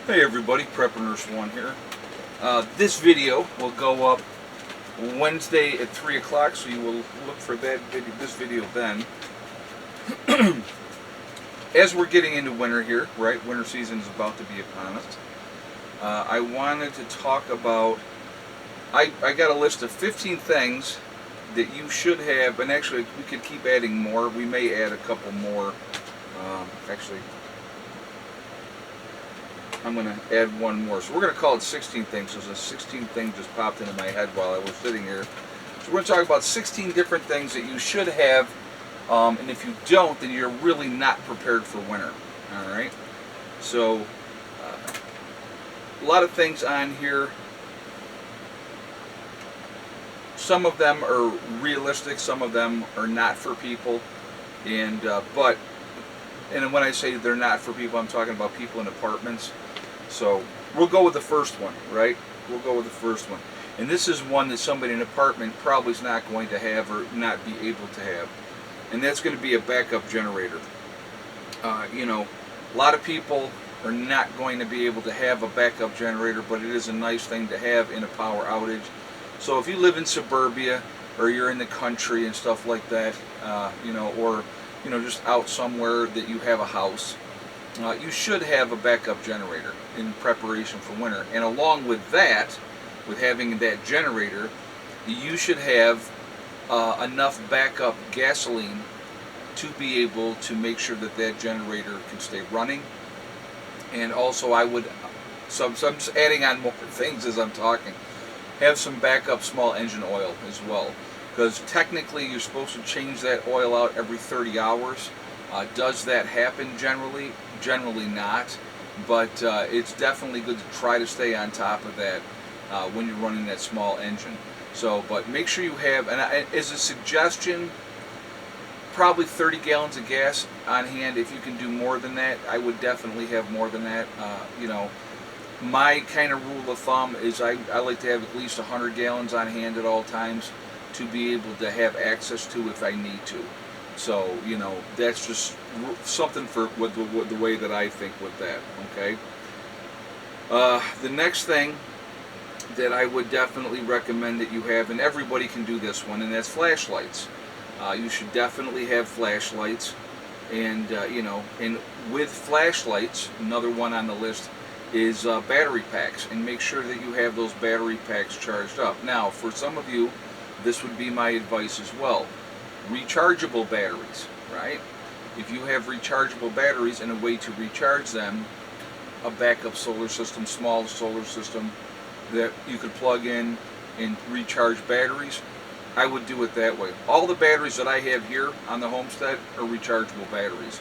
Hey everybody, Prepper Nurse 1 here. This video will go up Wednesday at 3 o'clock, so you will look for this video then. As we're getting into winter here, right? Winter season is about to be upon us. I wanted to talk about, I got a list of 15 things that you should have, and actually we could keep adding more. We may add a couple more. Actually, I'm going to add one more. So we're going to call it 16 things. So the 16 thing just popped into my head while I was sitting here. So we're going to talk about 16 different things that you should have, and if you don't, then you're really not prepared for winter. All right. So a lot of things on here. Some of them are realistic. Some of them are not for people. And when I say they're not for people, I'm talking about people in apartments. So we'll go with the first one, right? We'll go with the first one. And this is one that somebody in an apartment probably is not going to have or not be able to have. And that's going to be a backup generator. A lot of people are not going to be able to have a backup generator, but it is a nice thing to have in a power outage. So if you live in suburbia or you're in the country and stuff like that, or just out somewhere that you have a house, you should have a backup generator in preparation for winter. And along with that, with having that generator, you should have enough backup gasoline to be able to make sure that that generator can stay running. And also so I'm just adding on more things as I'm talking, have some backup small engine oil as well. Because technically you're supposed to change that oil out every 30 hours. Does that happen generally? Generally not. But it's definitely good to try to stay on top of that when you're running that small engine. So, but make sure you have, and as a suggestion, probably 30 gallons of gas on hand. If you can do more than that, I would definitely have more than that. My kind of rule of thumb is I like to have at least 100 gallons on hand at all times, to be able to have access to if I need to. So, that's just something for the way that I think with that, okay? The next thing that I would definitely recommend that you have, and everybody can do this one, and that's flashlights. You should definitely have flashlights. And, and with flashlights, another one on the list is battery packs, and make sure that you have those battery packs charged up. Now, for some of you, this would be my advice as well. Rechargeable batteries, right? If you have rechargeable batteries and a way to recharge them, a backup solar system, small solar system that you could plug in and recharge batteries, I would do it that way. All the batteries that I have here on the homestead are rechargeable batteries,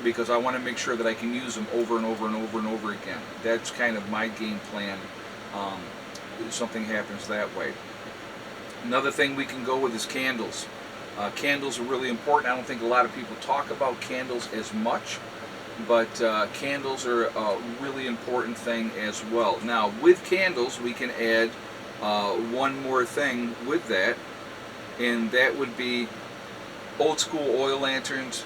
because I want to make sure that I can use them over and over and over and over again. That's kind of my game plan if something happens that way. Another thing we can go with is candles. Candles are really important. I don't think a lot of people talk about candles as much, but candles are a really important thing as well. Now, with candles, we can add one more thing with that, and that would be old school oil lanterns,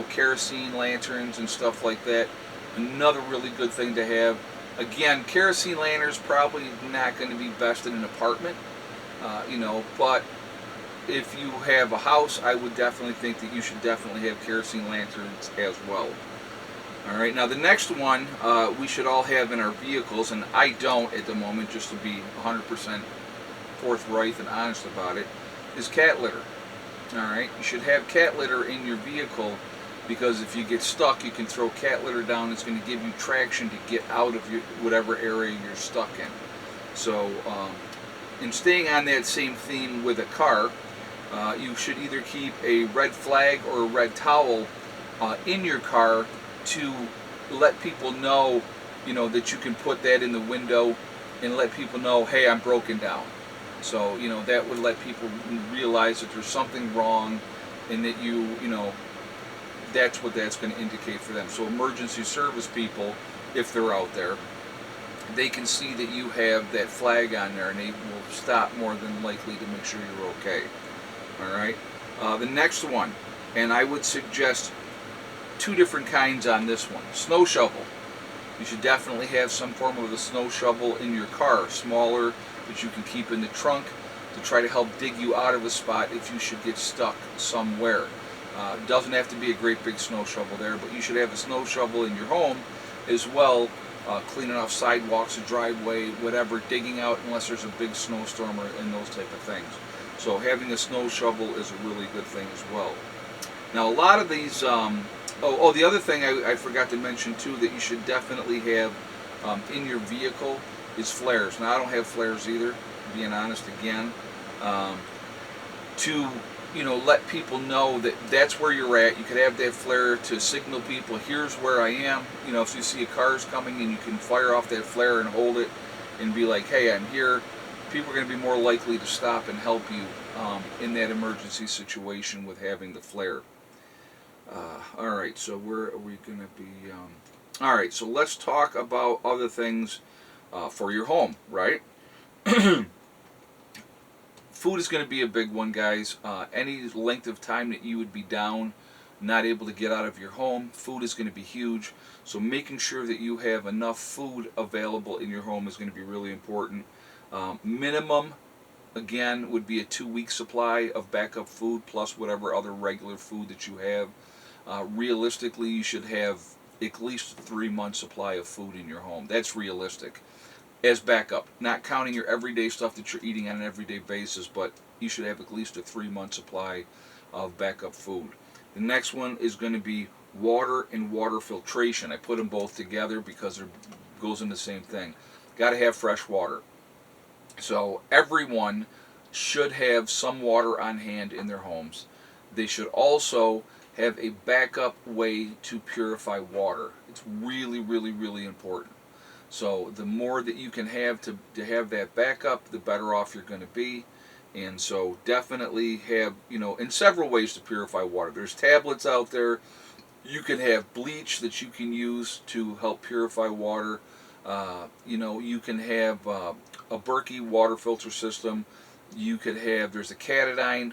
kerosene lanterns and stuff like that. Another really good thing to have. Again, kerosene lanterns probably not going to be best in an apartment. But if you have a house, I would definitely think that you should definitely have kerosene lanterns as well. Alright, now the next one we should all have in our vehicles, and I don't at the moment, just to be 100% forthright and honest about it, is cat litter. Alright, you should have cat litter in your vehicle, because if you get stuck, you can throw cat litter down. It's going to give you traction to get out of whatever area you're stuck in. So, in staying on that same theme with a car, you should either keep a red flag or a red towel in your car to let people know, that you can put that in the window and let people know, hey, I'm broken down. So, that would let people realize that there's something wrong, and that that's what that's going to indicate for them. So emergency service people, if they're out there, they can see that you have that flag on there, and they will stop more than likely to make sure you're okay. Alright? The next one, and I would suggest two different kinds on this one. Snow shovel. You should definitely have some form of a snow shovel in your car, smaller, that you can keep in the trunk to try to help dig you out of a spot if you should get stuck somewhere. Doesn't have to be a great big snow shovel there, but you should have a snow shovel in your home as well, cleaning off sidewalks, a driveway, whatever, digging out unless there's a big snowstorm and those type of things. So having a snow shovel is a really good thing as well. Now a lot of these, the other thing I forgot to mention too that you should definitely have in your vehicle is flares. Now I don't have flares either, being honest again. To let people know that that's where you're at. You could have that flare to signal people, here's where I am. If you see a car's coming and you can fire off that flare and hold it and be like, hey, I'm here, people are going to be more likely to stop and help you in that emergency situation with having the flare. Alright, so where are we going to be? Alright, so let's talk about other things for your home, right? Food is going to be a big one, guys. Any length of time that you would be down, not able to get out of your home, food is going to be huge. So making sure that you have enough food available in your home is going to be really important. Minimum, again, would be a 2-week supply of backup food plus whatever other regular food that you have. Realistically, you should have at least a 3-month supply of food in your home. That's realistic. As backup, not counting your everyday stuff that you're eating on an everyday basis, but you should have at least a 3-month supply of backup food. The next one is going to be water and water filtration. I put them both together because it goes in the same thing. Got to have fresh water. So everyone should have some water on hand in their homes. They should also have a backup way to purify water. It's really, really, really important. So the more that you can have to have that backup, the better off you're going to be. And so definitely have, in several ways to purify water. There's tablets out there. You can have bleach that you can use to help purify water. You can have a Berkey water filter system. You could have, there's a Katadyn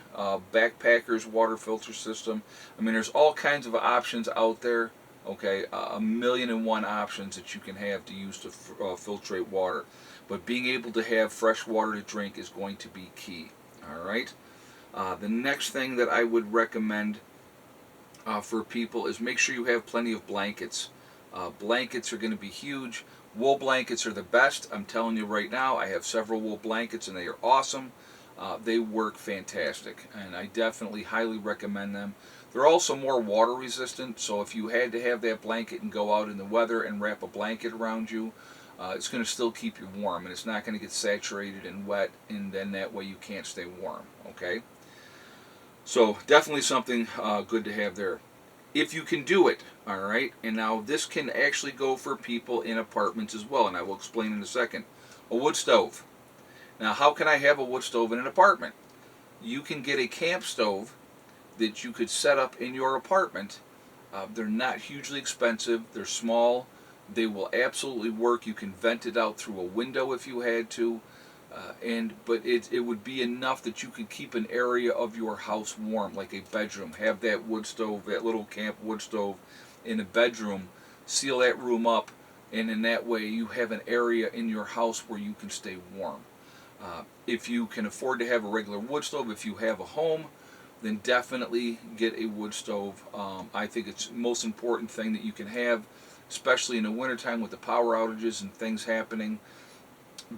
Backpackers water filter system. I mean, there's all kinds of options out there. Okay, 1,000,001 options that you can have to use to filtrate water. But being able to have fresh water to drink is going to be key. All right. The next thing that I would recommend for people is make sure you have plenty of blankets. Blankets are going to be huge. Wool blankets are the best. I'm telling you right now, I have several wool blankets and they are awesome. They work fantastic, and I definitely highly recommend them. They're also more water resistant, so if you had to have that blanket and go out in the weather and wrap a blanket around you, it's going to still keep you warm, and it's not going to get saturated and wet, and then that way you can't stay warm. Okay? So definitely something good to have there. If you can do it, all right? And now this can actually go for people in apartments as well, and I will explain in a second. A wood stove. Now, how can I have a wood stove in an apartment? You can get a camp stove that you could set up in your apartment. They're not hugely expensive. They're small. They will absolutely work. You can vent it out through a window if you had to. But it would be enough that you could keep an area of your house warm, like a bedroom. Have that wood stove, that little camp wood stove in a bedroom. Seal that room up, and in that way you have an area in your house where you can stay warm. If you can afford to have a regular wood stove, if you have a home, then definitely get a wood stove. I think it's the most important thing that you can have, especially in the wintertime with the power outages and things happening.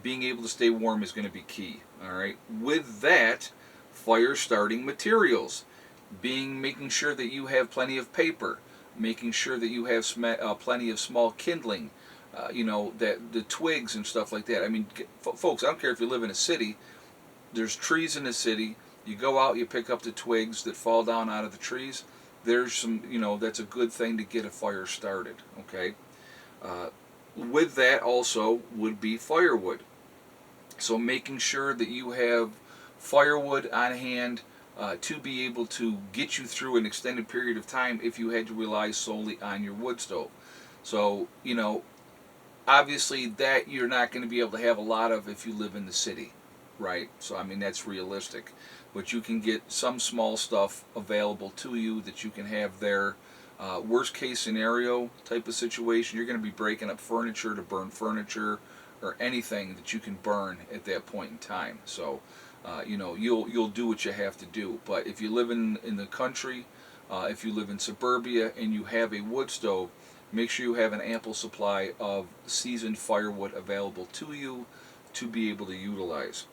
Being able to stay warm is going to be key. All right. With that, fire starting materials, making sure that you have plenty of paper, making sure that you have plenty of small kindling. That the twigs and stuff like that. I mean, folks, I don't care if you live in a city. There's trees in the city. You go out, you pick up the twigs that fall down out of the trees. There's some, that's a good thing to get a fire started. Okay. With that also would be firewood. So making sure that you have firewood on hand to be able to get you through an extended period of time if you had to rely solely on your wood stove. So, obviously that you're not going to be able to have a lot of if you live in the city, right? So I mean, that's realistic, but you can get some small stuff available to you that you can have there Worst case scenario type of situation, you're going to be breaking up furniture to burn furniture or anything that you can burn at that point in time. So, you'll do what you have to do. But if you live in the country, if you live in suburbia and you have a wood stove, make sure you have an ample supply of seasoned firewood available to you to be able to utilize.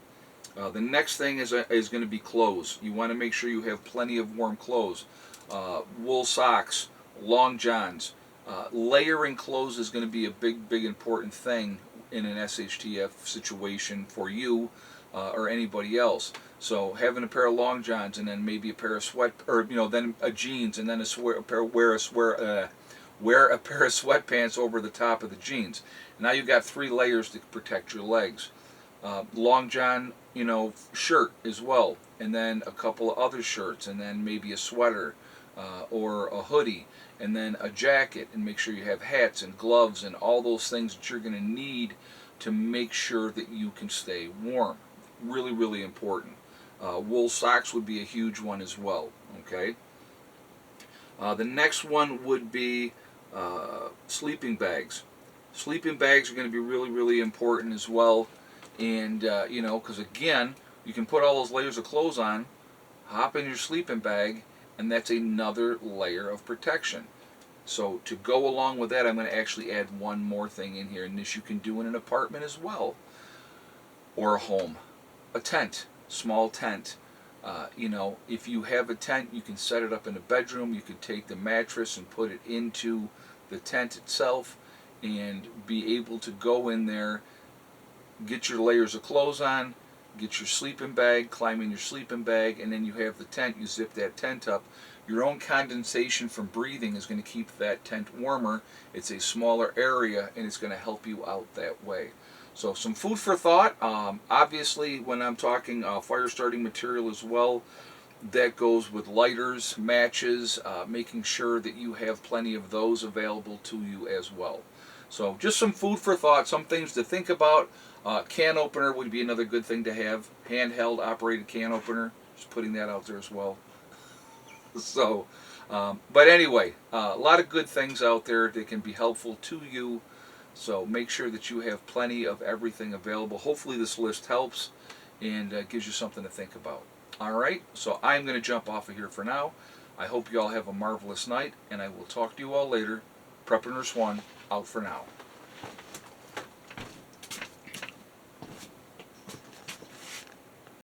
The next thing is going to be clothes. You want to make sure you have plenty of warm clothes. Wool socks, long johns. Layering clothes is going to be a big important thing in an SHTF situation for you or anybody else. So having a pair of long johns and then maybe a pair of then a jeans and then wear a pair of sweatpants over the top of the jeans. Now you've got 3 layers to protect your legs. Long john, shirt as well, and then a couple of other shirts, and then maybe a sweater or a hoodie, and then a jacket, and make sure you have hats and gloves and all those things that you're going to need to make sure that you can stay warm. Really important. Wool socks would be a huge one as well. Okay. The next one would be sleeping bags. Sleeping bags are going to be really important as well. And, because again, you can put all those layers of clothes on, hop in your sleeping bag, and that's another layer of protection. So to go along with that, I'm going to actually add one more thing in here, and this you can do in an apartment as well, or a home. A tent, small tent. If you have a tent, you can set it up in a bedroom. You can take the mattress and put it into the tent itself and be able to go in there, get your layers of clothes on, get your sleeping bag, climb in your sleeping bag, and then you have the tent. You zip that tent up. Your own condensation from breathing is going to keep that tent warmer. It's a smaller area, and it's going to help you out that way. So some food for thought. Obviously, when I'm talking fire starting material as well, that goes with lighters, matches, making sure that you have plenty of those available to you as well. So just some food for thought, some things to think about. Can opener would be another good thing to have. Handheld operated can opener. Just putting that out there as well. So, but anyway, a lot of good things out there that can be helpful to you. So make sure that you have plenty of everything available. Hopefully this list helps and gives you something to think about. All right, so I'm going to jump off of here for now. I hope you all have a marvelous night, and I will talk to you all later. Prep Nurse 1, out for now.